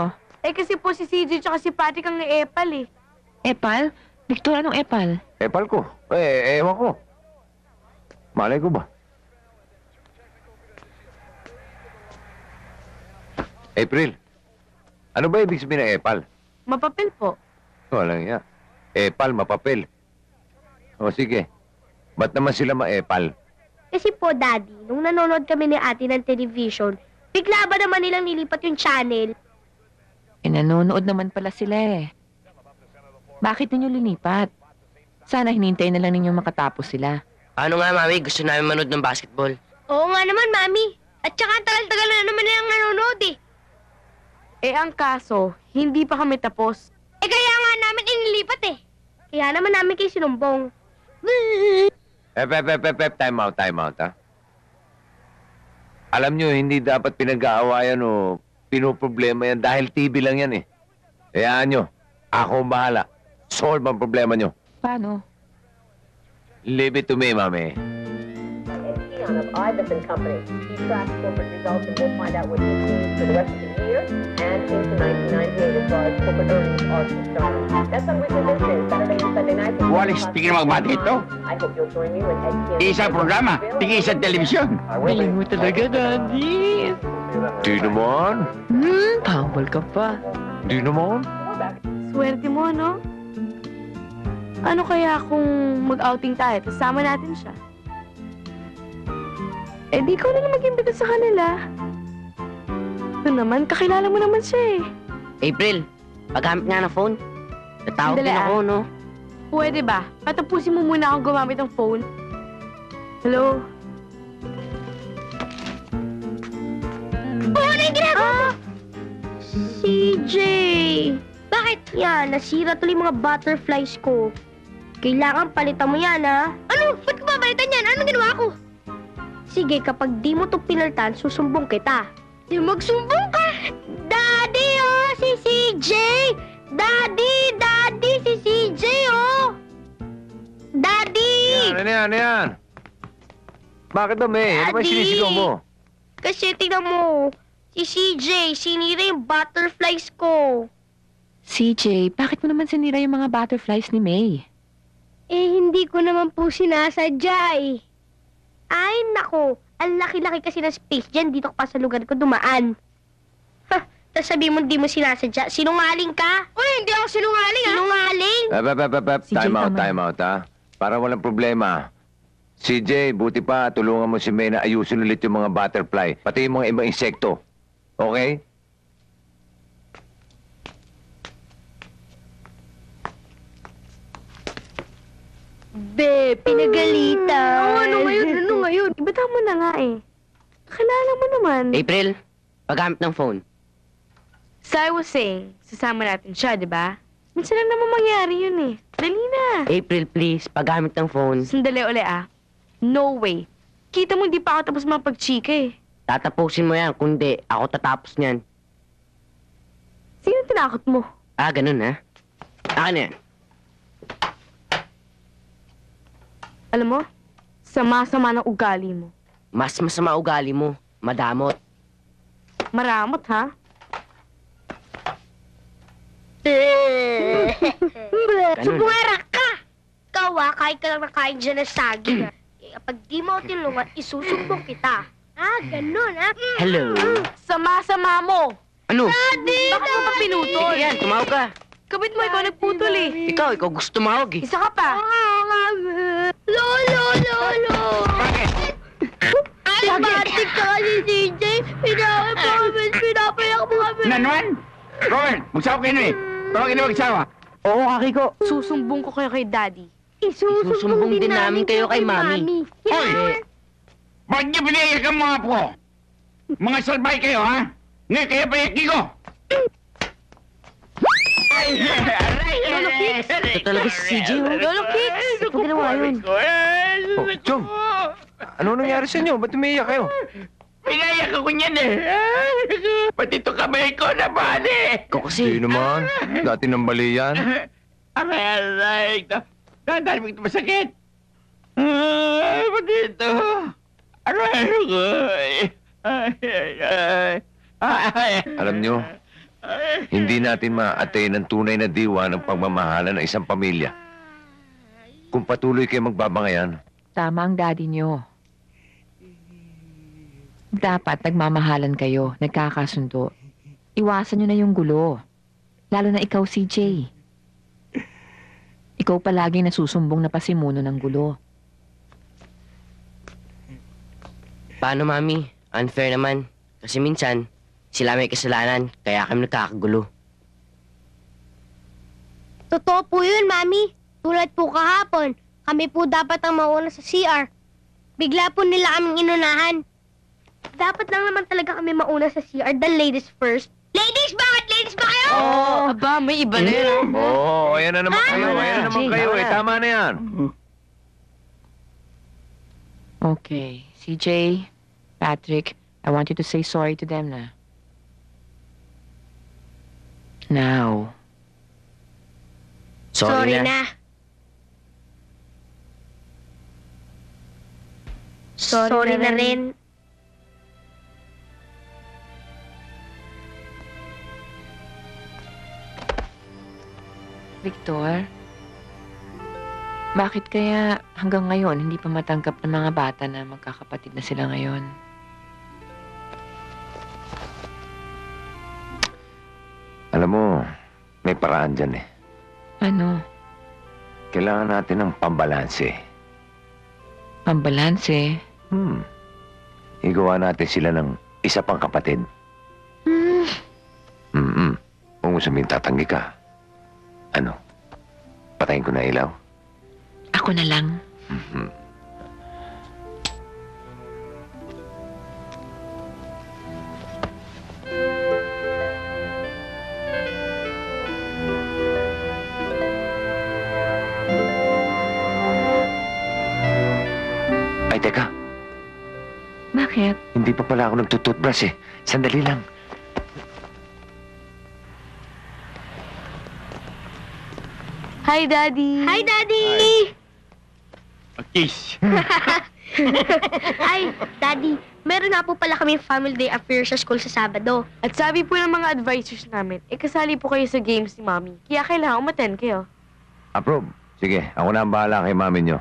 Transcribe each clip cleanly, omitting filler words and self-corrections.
Oh. Eh kasi po si CJ tsaka si Patrick ang na-epal eh. Epal? Victor, anong epal? Epal ko. Ewan ko. Malay ko ba? April, ano ba ibig sabihin ng epal? Mapapil po. Walang iya. Epal, mapapil. O sige, ba't naman sila maepal? Kasi po, Daddy, nung nanonood kami ni ate ng television, bigla ba naman nilang nilipat yung channel? Eh, nanonood naman pala sila eh. Bakit ninyo linipat? Sana hinintay na lang ninyo makatapos sila. Ano nga, Mami? Gusto namin manood ng basketball. Oo nga naman, Mami. At saka ang tagal-tagal na naman nilang nanonood eh. Eh ang kaso, hindi pa kami tapos. Eh kaya nga namin inilipat eh. Kaya naman namin kay sinumbong. Time out, ha? Alam nyo, hindi dapat pinag-aawayan o pinoproblema yan dahil TV lang yan eh. Hayaan nyo, ako ang bahala. Solve ang problema nyo. Paano? Leave it to me, Mami. Leon of Iverson Company. He tracks corporate results and we'll find out what this means for the rest of the year and into 1998 as far as corporate earnings are concerned. That's on Weekly Business, Saturday and Sunday night. Walis, tigil magbati ito. I hope you'll join me when Ed Kim... Isang programa, tigil isang telebisyon. Galing mo talaga, Daddy. Di naman. Tambol ka pa. Di naman. Swerte mo, no? Ano kaya kung mag-outing tayo, tapos sama natin siya? Eh, di ko na lang mag-imbita sa kanila. Ito naman, kakilala mo naman siya eh. April, paggamit nga ng phone. Natawag Sandali, din ako, no? Pwede ba? Patapusin mo muna akong gumamit ng phone. Hello? Ano yung ginagawa mo? CJ! Bakit? Yan, nasira tuloy mga butterflies ko. Kailangan palitan mo yan, ha? Ano? Ba't ko babalitan yan? Anong ginawa ko? Sige, kapag di mo ito pinalitan, susumbong kita. Di magsumbong ka! Daddy, oh! Si CJ! Daddy, si CJ, oh! Daddy! Ano yan? Bakit ba, May? Ano ba Daddy! sinisigaw mo? Kasi tingnan mo, si CJ, sinira yung butterflies ko. CJ, bakit mo naman sinira yung mga butterflies ni May? Eh, hindi ko naman po sinasadya eh. Ay, nako. Ang laki-laki kasi ng space dyan. Dito pa sa lugar ko dumaan. Ha, tapos sabihin mo di mo sinasadya. Sinungaling ka? Uy, hindi ako sinungaling, ha? Sinungaling? CJ, Time out, ha? Para walang problema. CJ, buti pa, tulungan mo si May na ayusin ulit yung mga butterfly, pati yung mga ibang insekto. Okay? Be, pinagalitan. Ano ngayon? Ibata mo na nga eh. Kakilala mo naman. April, paggamit ng phone. So I was saying, sasama natin siya, di ba? Minsan lang naman mangyari yun eh. Dali na. April, please, paggamit ng phone. Sandali uli ah. No way. Kita mo hindi pa ako tapos mapagchika eh. Tatapusin mo yan, kundi ako tatapos niyan. Sino tinakot mo? Ah, ganun, ha? Akin na yan. Alam mo, sama-sama ng ugali mo. Mas masama ugali mo. Madamot. Maramot ha? Ganun. Sumwera ka! Ikaw kain ka lang na kain dyan na saging. Eh, kapag di mo ako tinulungan, isusumbong kita. Ah, ganun, ha? Hello? Sama-sama mo! Ano? Bakit mo pa pinutol? Sige yan, tumawag ka. Kabit mo, ikaw nagputol eh. Ikaw gusto tumawag eh. Isa ka pa. Lolo! Bakit? Ay, batik ka kasi, CJ. Pinapayak mo kami. Nanuan? Robert, magsawa kayo na eh. Tawagin na magsawa. Oo, aki ko. Susumbong ko kayo kay Daddy. Isusumbong din namin kayo kay Mami. Hoy! Bakit niyo pinayak ang mga po? Mga salbay kayo, ha? Ngayon, kaya payaki ko. Lolo Kicks! Ito talaga si CJ, oh. Lolo Kicks! Ano ginawa yun? Oh, Chong, ano nangyari sa inyo? Ba't umiiyak kayo? Pinayak ako niyan eh. Pati ito kamay ko na bali. Ikaw kasi. Di naman. Dati nang bali yan. Aray. Dahil mo ito masakit. Pati ito. Aray ko. Alam nyo, Hindi natin ma-attain ang tunay na diwa ng pagmamahalan ng isang pamilya. Kung patuloy kayo magbabangayan, Tama ang daddy nyo. Dapat nagmamahalan kayo, nagkakasundo. Iwasan nyo na yung gulo. Lalo na ikaw, CJ. Ikaw palaging nasusumbong na pasimuno ng gulo. Paano, Mami? Unfair naman. Kasi minsan, sila may kasalanan, kaya kami nagkakagulo. Totoo po yun, Mami. Tulad po kahapon, kami po dapat ang mauna sa CR. Bigla po nila kaming inunahan. Dapat lang naman talaga kami mauna sa CR. The ladies first. Ladies, bakit? Ladies ba kayo? Aba, may iba na yun. Oo, ayan na naman kayo. Tama Ayan na, na naman Jay, kayo. tama Eh, na. tama na yan. Okay. CJ, Patrick, I want you to say sorry to them na. Now. Sorry, na. Sorry na rin. Victor, bakit kaya hanggang ngayon hindi pa matanggap ng mga bata na magkakapatid na sila ngayon? Alam mo, may paraan dyan eh. Ano? Kailangan natin ng pambalanse. Pambalanse? Igawa natin sila ng isa pang kapatid. Kung gusto mong tatanggi ka, ano? Patayin ko na ilaw? Ako na lang. Ay, teka. Bakit? Hindi pa pala ako nagtututbrush eh. Sandali lang. Hi, Daddy. Hi, Daddy! Kiss. Ay, Daddy, meron na po pala kami family day affair sa school sa Sabado. At sabi po ng mga advisors namin, kasali po kayo sa games ni Mommy. Kaya kailangan umattend kayo. Approve. Sige, ako na ang bahala kay mami nyo.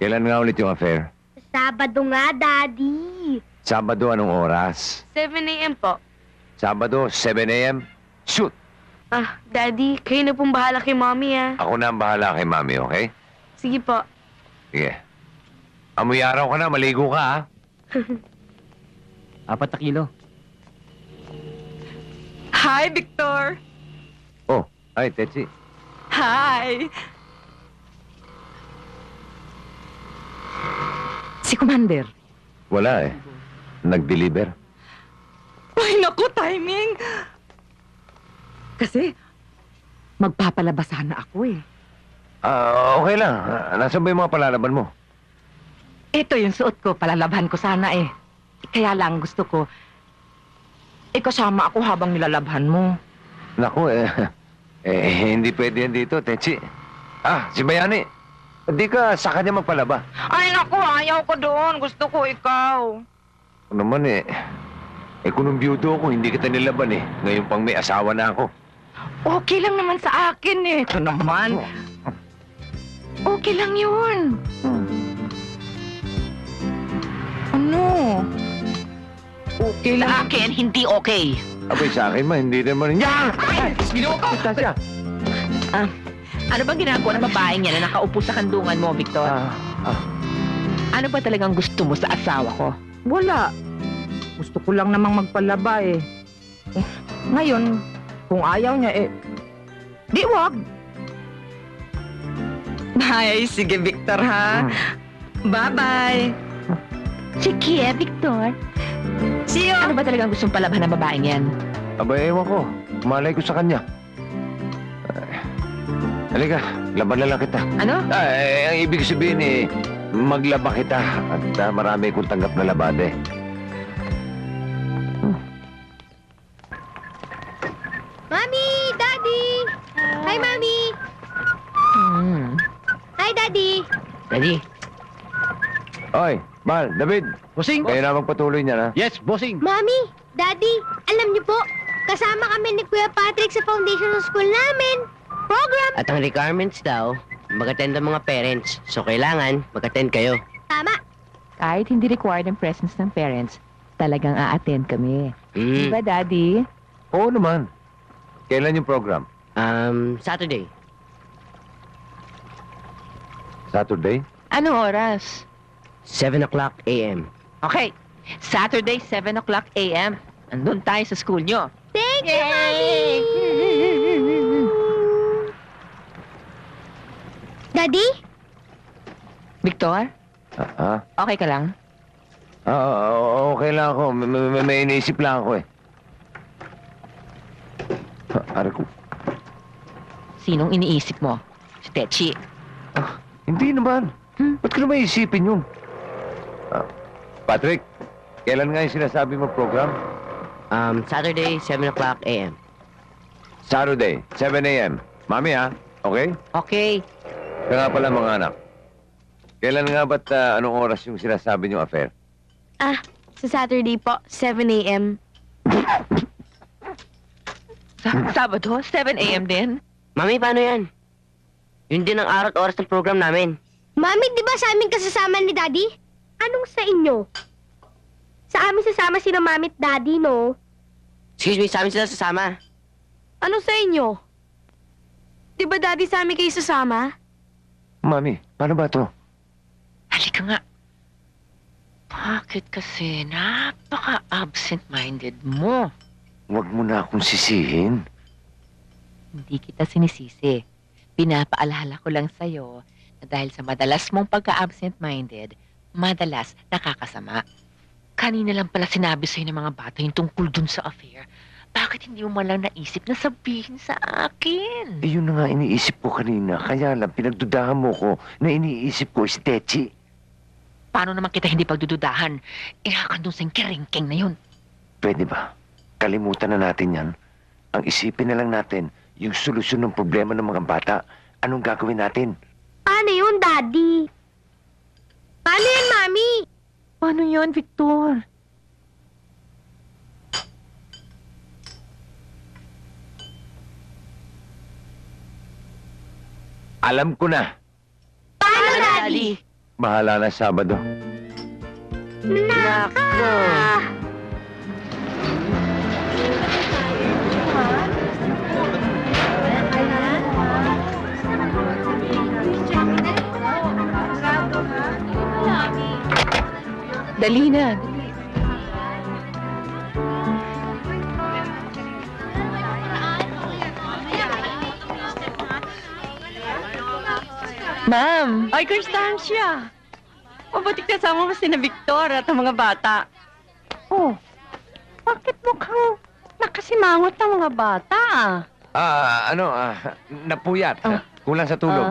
Kailan nga ulit yung affair? Sabado nga, Daddy. Sabado, anong oras? 7 a.m. po. Sabado, 7 a.m. Shoot! Ah, Daddy, kayo na pong bahala kay Mommy, ah. Ako na ang bahala kay mami, okay? Sige po. Sige. Amoy araw ka na, maligo ka, ha? 4 na kilo. Hi, Victor! Oh, ay, Tetsi. Hi! Si Commander. Wala eh. Nag-deliver. Ay, naku, timing! Kasi, magpapalabas sana ako eh. Okay lang. Nasaan ba yung mga palalaban mo? Ito yung suot ko, palalaban ko sana eh. Kaya lang gusto ko, kasama ako habang nilalabhan mo. Naku, hindi pwede yan dito, Tetsi. Si Bayani. Hindi ka sa kanya magpalaba. Ay naku, ayaw ko doon. Gusto ko ikaw. Ano naman kung nung biyudo ako, hindi kita nilaban eh. Ngayon pang may asawa na ako. Okay lang naman sa akin eh. Ito naman. Okay lang yun. Ano? Okay lang. Sa akin, hindi okay. Abay, sa akin hindi naman. Yan! Sinuko! Tasya! Ano bang ginagawa ng babaeng yan na nakaupo sa kandungan mo, Victor? Ano ba talagang gusto mo sa asawa ko? Wala. Gusto ko lang namang magpalaba eh. Ngayon, kung ayaw niya di wag. Ay, sige Victor ha. Bye-bye. Sige, Victor. See you. Ano ba talagang gustong palaban ng babaeng yan? Abay, ewan ko. Malay ko sa kanya. Halika, laban na lang kita. Ano? Ang ibig sabihin maglaba kita at marami kong tanggap na labada eh. Mami! Daddy! Hi, Mami! Hi, Daddy! Daddy. Oy, Mal, David, Bossing. kayo na magpatuloy niyan ha. Yes, bossing. Mami! Daddy! Alam niyo po, Kasama kami ni Kuya Patrick sa foundation ng school namin. Program. At ang requirements daw, mag-attend ang mga parents. So kailangan, mag-attend kayo. Tama. Kahit hindi required ang presence ng parents, talagang a-attend kami. Di Mm. ba, Daddy? Oo naman. Kailan yung program? Saturday. Saturday? Anong oras? 7 o'clock a.m. Okay. Saturday, 7 o'clock a.m. Andun tayo sa school nyo. Thank you, Mommy! Daddy? Victor, Ah, okay ka lang? okay lang ako. May iniisip lang ako eh. Aray ko. Sinong iniisip mo? Si Techi. Hindi naman. Ba't ko naman isipin yun? Patrick, kailan nga yung sinasabi mo program? Saturday, 7 o'clock a.m. Saturday, 7 a.m. Mami ha? Okay? Okay. Kaya nga pala mga anak. Kailan nga ba't anong oras yung sinasabi niyong affair? Sa Saturday po, 7 a.m. Sabado, 7 a.m. din? Mami, paano yan? Yun din ang araw at oras ng program namin. Mami, di ba sa amin kasasama ni Daddy? Anong sa inyo? Sa amin sasama sina Mami at Daddy, no? Excuse me, sa amin sila sasama. Ano sa inyo? Di ba Daddy sa amin kayo sasama? Mami, paano ba to? Halika nga. Bakit kasi napaka-absent-minded mo? Huwag mo na akong sisihin. Hindi kita sinisisi. Pinapaalala ko lang sa'yo na dahil sa madalas mong pagka-absent-minded, madalas nakakasama. Kanina lang pala sinabi sa'yo ng mga bata yung tungkol dun sa affair. Bakit hindi mo man lang naisip na sabihin sa akin? Eh, yun na nga iniisip ko kanina. Kaya lang, pinagdudahan mo ko na iniisip ko is Techi. Paano naman kita hindi pagdududahan? Ihakan dun sa kiringking na yun. Pwede ba? Kalimutan na natin yan. Ang isipin na lang natin, yung solusyon ng problema ng mga bata. Anong gagawin natin? Paano yun, Daddy? Paano yan, Mami? Paano yun, Victor? Alam ko na. Paano, Daddy? Bahala na Sabado. Nako! Dali na. Ma'am! Ay, Constancia! Mabuti kasama mo si na Victor at ang mga bata. Oh, bakit mukhang nakasimangot ang mga bata? Napuyat. Kulang sa tulog.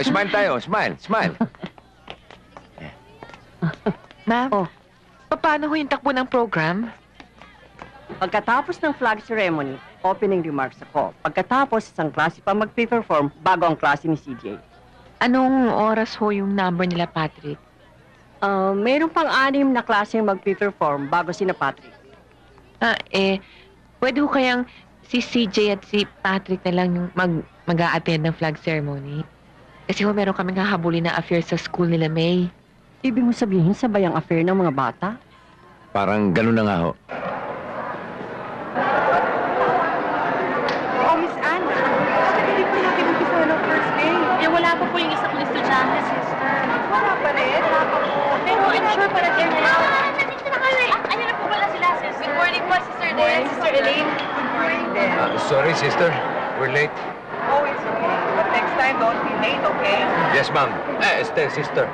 Smile tayo, smile, smile. Ma'am, paano ho yung takbo ng program? Pagkatapos ng flag ceremony, opening remarks ako. Pagkatapos, isang klase pa mag-perform bago ang klase ni CJ. Anong oras ho yung number nila, Patrick? Mayroon pang 6 na klase mag-perform bago si na Patrick. Pwede ho kayang si CJ at si Patrick na lang yung mag-a-attend ng flag ceremony? Kasi ho, meron kaming hahabulin na affair sa school nila, May. Ibig mo sabihin sabay ang affair ng mga bata? Parang ganun na nga ho. Oh, Miss Anna, hindi pa natin umpisa ng first day. Eh, wala pa po yung isa kong estudyante, sister. Wala pa rin. Wala pa po. Pero I'm sure para din na yun. Nandito na kami. Ayun na po pala sila, sister. Good morning po, Sister Del. Sister Elaine. Good morning din. Sorry, sister. We're late. Oh, it's okay. But next time, don't be late, okay? Yes, ma'am. Sister.